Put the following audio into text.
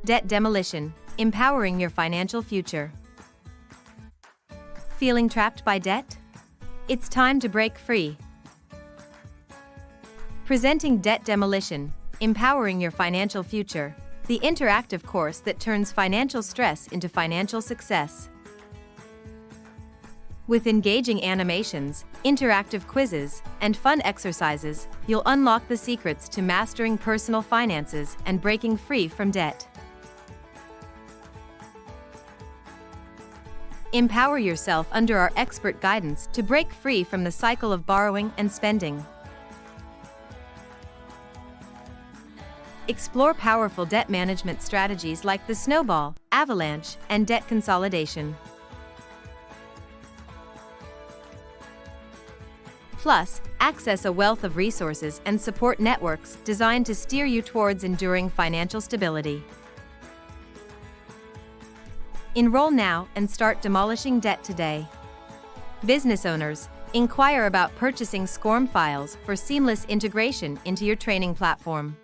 Debt Demolition, empowering your financial future. Feeling trapped by debt? It's time to break free. Presenting Debt Demolition, empowering your financial future, the interactive course that turns financial stress into financial success. With engaging animations, interactive quizzes, and fun exercises, you'll unlock the secrets to mastering personal finances and breaking free from debt. Empower yourself under our expert guidance to break free from the cycle of borrowing and spending. Explore powerful debt management strategies like the Snowball, Avalanche, and Debt Consolidation. Plus, access a wealth of resources and support networks designed to steer you towards enduring financial stability. Enroll now and start demolishing debt today. Business owners, inquire about purchasing SCORM files for seamless integration into your training platform.